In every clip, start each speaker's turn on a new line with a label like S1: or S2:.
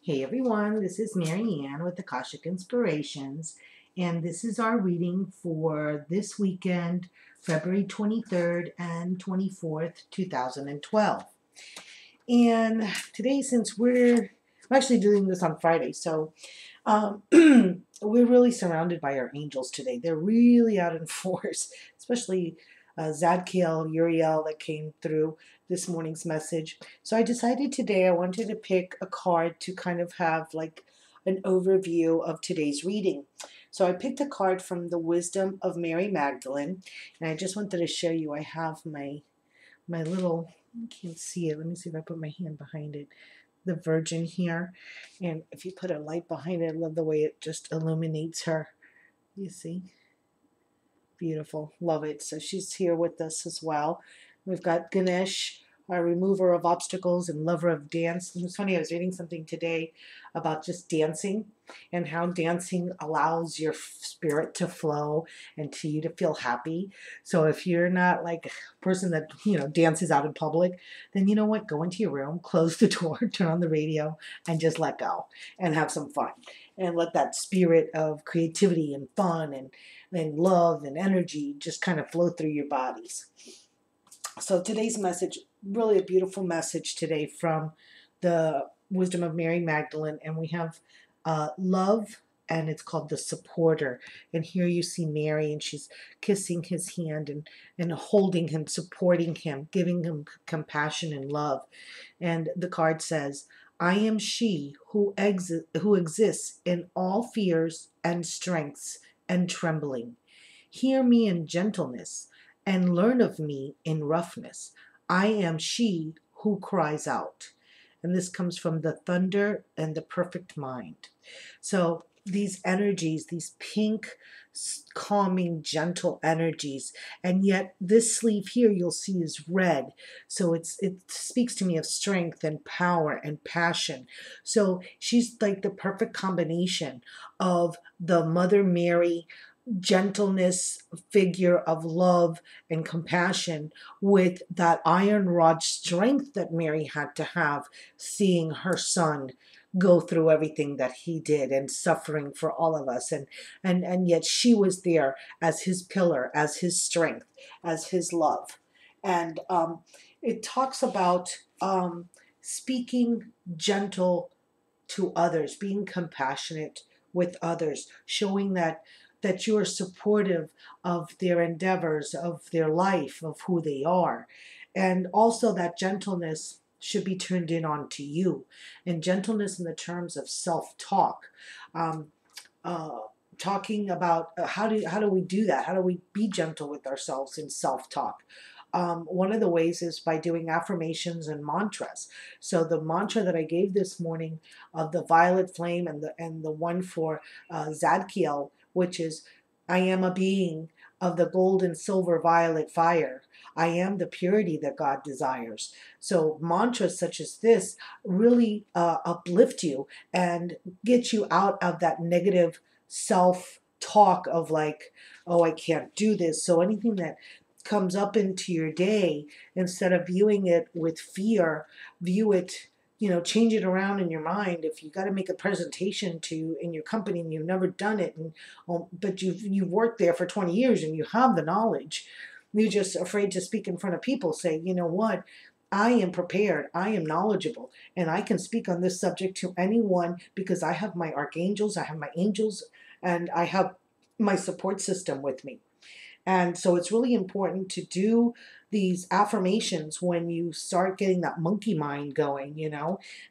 S1: Hey everyone, this is Mary Ann with Akashic Inspirations, and this is our reading for this weekend, February 23rd and 24th, 2012. And today, since I'm actually doing this on Friday, so we're really surrounded by our angels today. They're really out in force, especially Zadkiel, Uriel that came through this morning's message. So I decided today I wanted to pick a card to kind of have like an overview of today's reading. So I picked a card from the Wisdom of Mary Magdalene, and I just wanted to show you. I have my little, you can't see it. Let me see if I put my hand behind it, the Virgin here. And if you put a light behind it, I love the way it just illuminates her. You see? Beautiful. Love it. So she's here with us as well. We've got Ganesh, our remover of obstacles and lover of dance. It's funny, I was reading something today about just dancing and how dancing allows your spirit to flow and to you to feel happy. So if you're not like a person that, dances out in public, then you know what? Go into your room, close the door, turn on the radio, and just let go and have some fun. And let that spirit of creativity and fun and love and energy just kind of flow through your bodies. So today's message, really a beautiful message today from the Wisdom of Mary Magdalene, and we have love, and it's called the supporter. And here you see Mary, and she's kissing his hand and holding him, supporting him, giving him compassion and love. And the card says, I am she who exists in all fears and strengths and trembling. Hear me in gentleness and learn of me in roughness. I am she who cries out. And this comes from the thunder and the perfect mind. So these energies, these pink, calming, gentle energies, and yet this sleeve here you'll see is red. So it speaks to me of strength and power and passion. So she's like the perfect combination of the Mother Mary gentleness figure of love and compassion with that iron rod strength that Mary had to have, seeing her son go through everything that he did and suffering for all of us, and yet she was there as his pillar, as his strength, as his love. And it talks about speaking gentle to others, being compassionate with others, showing that you are supportive of their endeavors, of their life, of who they are. And also that gentleness should be turned in onto you. And gentleness in the terms of self-talk. Um, uh, Talking about how do we do that? How do we be gentle with ourselves in self-talk? One of the ways is by doing affirmations and mantras. So the mantra that I gave this morning of the violet flame and the one for Zadkiel, which is, I am a being of the gold and silver violet fire. I am the purity that God desires. So mantras such as this really uplift you and get you out of that negative self-talk of like, oh, I can't do this. So anything that comes up into your day, instead of viewing it with fear, view it, change it around in your mind. If you got to make a presentation to in your company and you've never done it, and but you've worked there for 20 years and you have the knowledge, you're just afraid to speak in front of people. Say, you know what? I am prepared, I am knowledgeable, and I can speak on this subject to anyone because I have my archangels, I have my angels, and I have my support system with me. And so it's really important to do these affirmations when you start getting that monkey mind going,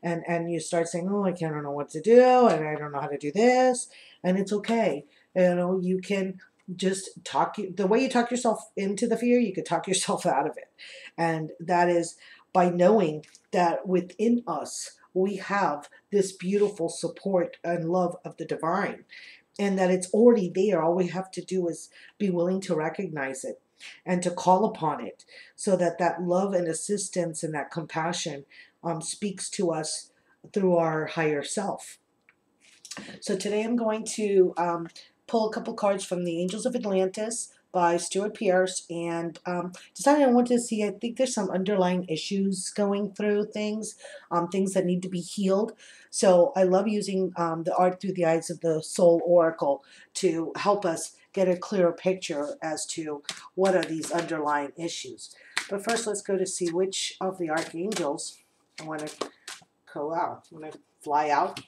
S1: and you start saying, oh, I don't know what to do, and I don't know how to do this, and it's okay. You can just talk, the way you talk yourself into the fear, you could talk yourself out of it. And that is by knowing that within us, we have this beautiful support and love of the divine, and that it's already there. All we have to do is be willing to recognize it and to call upon it, so that that love and assistance and that compassion speaks to us through our higher self. So today I'm going to pull a couple cards from the Angels of Atlantis, by Stuart Pierce, and decided I wanted to see, I think there's some underlying issues going through things, things that need to be healed. So I love using the Art Through the Eyes of the Soul Oracle to help us get a clearer picture as to what are these underlying issues. But first, let's go to see which of the archangels I want to go out. I want to fly out.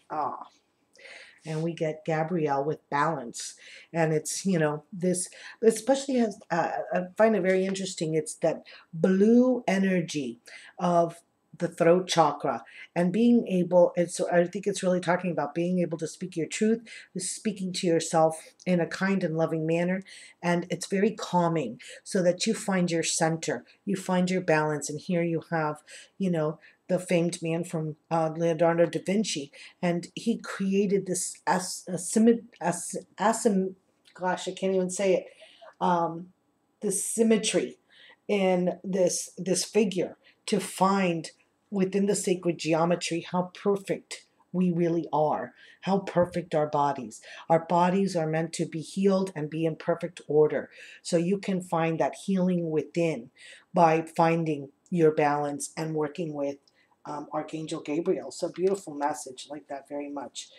S1: And we get Gabrielle with balance. And it's, you know, this especially has, I find it very interesting. It's that blue energy of the throat chakra and being able, I think it's really talking about being able to speak your truth, speaking to yourself in a kind and loving manner. And it's very calming so that you find your center, you find your balance. And here you have, you know, the famed man from Leonardo da Vinci, and he created this gosh, I can't even say it, this symmetry in this figure to find within the sacred geometry how perfect we really are, how perfect our bodies. Our bodies are meant to be healed and be in perfect order. So you can find that healing within by finding your balance and working with Archangel Gabriel. So beautiful message, like that very much.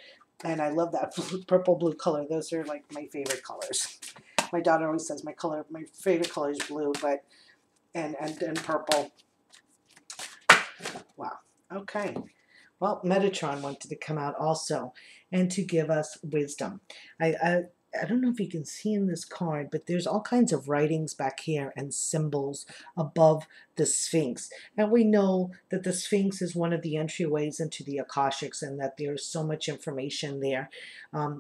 S1: And I love that purple blue color. Those are like my favorite colors. My daughter always says my favorite color is blue, but and purple. Wow. Okay. Well, Metatron wanted to come out also and to give us wisdom. I don't know if you can see in this card, but there's all kinds of writings back here and symbols above the Sphinx. And we know that the Sphinx is one of the entryways into the Akashics and that there's so much information there.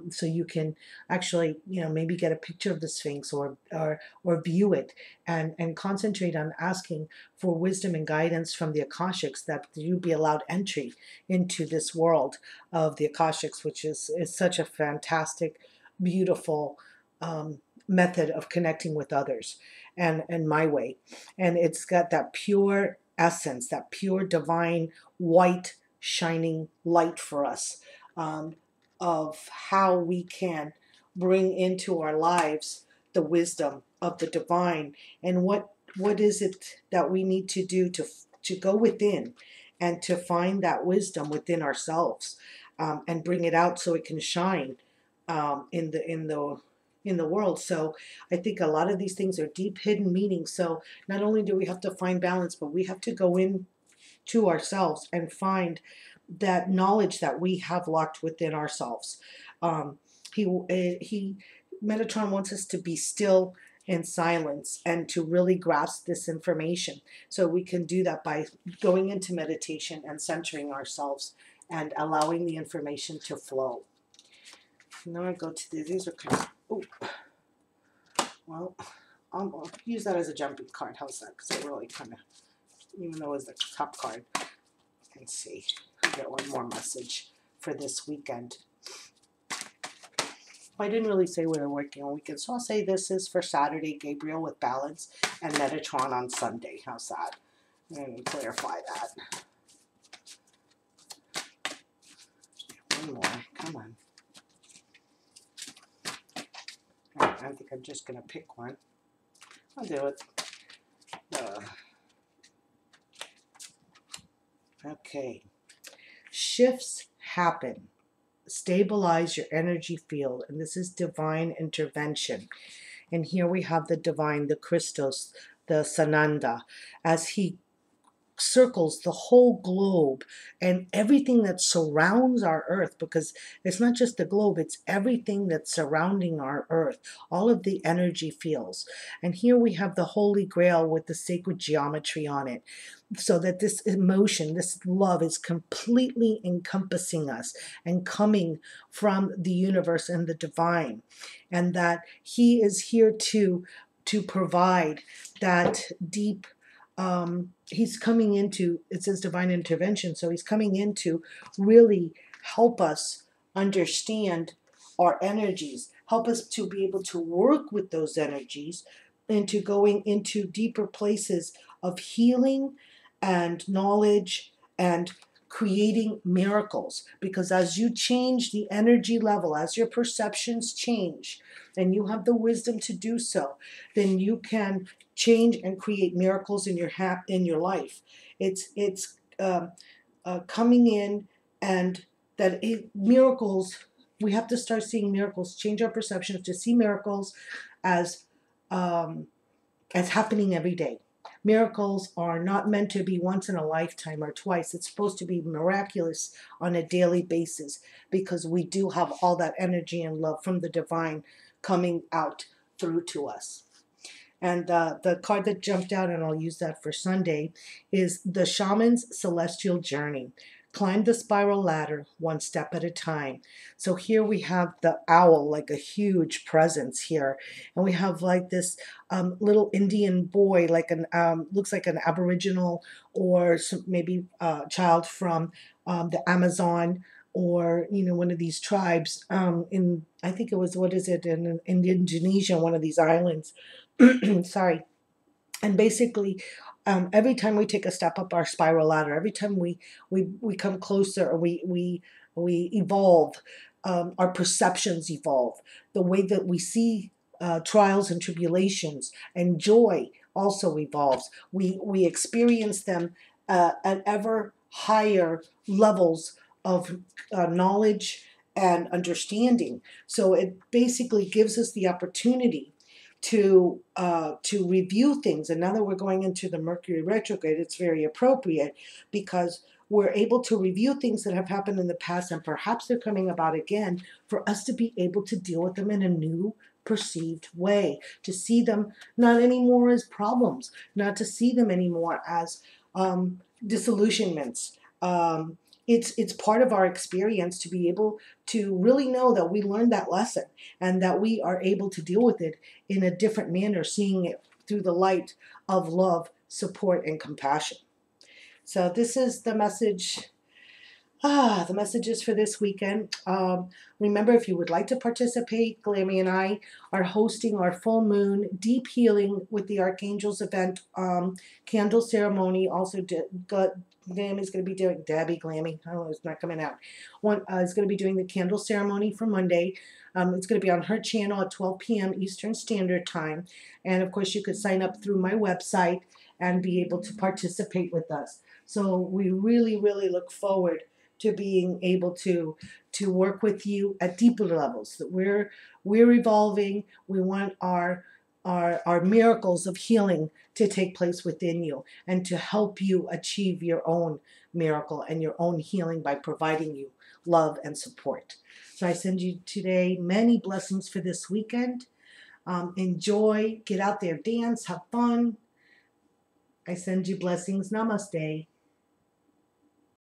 S1: So you can actually, you know, maybe get a picture of the Sphinx or view it and concentrate on asking for wisdom and guidance from the Akashics, that you be allowed entry into this world of the Akashics, which is such a fantastic, beautiful method of connecting with others and my way. And it's got that pure essence, that pure divine white shining light for us, of how we can bring into our lives the wisdom of the divine, and what is it that we need to do to go within and to find that wisdom within ourselves, and bring it out so it can shine in the world. So I think a lot of these things are deep hidden meanings. So not only do we have to find balance, but we have to go in to ourselves and find that knowledge that we have locked within ourselves. He Metatron wants us to be still in silence and to really grasp this information. So we can do that by going into meditation and centering ourselves and allowing the information to flow. Now I go to these are kind of, oh, well, I'll use that as a jumping card. How's that? Because it really kind of, even though it's the top card, let's see, I'll get one more message for this weekend. I didn't really say we were working on weekends, so I'll say this is for Saturday, Gabriel with balance, and Metatron on Sunday. How's that? And clarify that. One more. Come on. I think I'm just going to pick one. I'll do it. Okay. Shifts happen. Stabilize your energy field. And this is divine intervention. And here we have the divine, the Christos, the Sananda, as he circles the whole globe and everything that surrounds our earth, because it's not just the globe, it's everything that's surrounding our earth, all of the energy fields. And here we have the Holy Grail with the sacred geometry on it, so that this emotion, this love is completely encompassing us and coming from the universe and the divine, and that he is here to provide that deep, he's coming into, it says divine intervention, so he's coming in to really help us understand our energies, help us to be able to work with those energies into going into deeper places of healing and knowledge and creating miracles, because as you change the energy level, as your perceptions change, and you have the wisdom to do so, then you can change and create miracles in your life. It's coming in, and miracles. We have to start seeing miracles. Change our perceptions to see miracles as um, as happening every day. Miracles are not meant to be once in a lifetime or twice. It's supposed to be miraculous on a daily basis, because we do have all that energy and love from the divine coming out through to us. And the card that jumped out, and I'll use that for Sunday, is the Shaman's Celestial Journey. Climb the spiral ladder one step at a time. So here we have the owl, like a huge presence here. And we have like this little Indian boy, like looks like an Aboriginal, or maybe a child from the Amazon, or one of these tribes in, I think it was, what is it, in Indonesia, one of these islands. Sorry. And basically, every time we take a step up our spiral ladder, every time we come closer, or we evolve, our perceptions evolve. The way that we see trials and tribulations and joy also evolves. We experience them at ever higher levels of knowledge and understanding. So it basically gives us the opportunity to review things. And now that we're going into the Mercury retrograde, it's very appropriate, because we're able to review things that have happened in the past, and perhaps they're coming about again, for us to be able to deal with them in a new perceived way, to see them not anymore as problems, not to see them anymore as disillusionments. It's part of our experience to be able to really know that we learned that lesson, and that we are able to deal with it in a different manner, seeing it through the light of love, support, and compassion. So this is the message. The messages for this weekend. Remember, if you would like to participate, Glammy and I are hosting our full moon deep healing with the Archangels event candle ceremony. Also, Glammy's going to be doing, Glammy, oh, it's not coming out. One is going to be doing the candle ceremony for Monday. It's going to be on her channel at 12 p.m. Eastern Standard Time. And of course, you could sign up through my website and be able to participate with us. So we really, really look forward to being able to work with you at deeper levels. That we're evolving. We want our miracles of healing to take place within you, and to help you achieve your own miracle and your own healing by providing you love and support. So I send you today many blessings for this weekend. Enjoy, get out there, dance, have fun. I send you blessings. Namaste.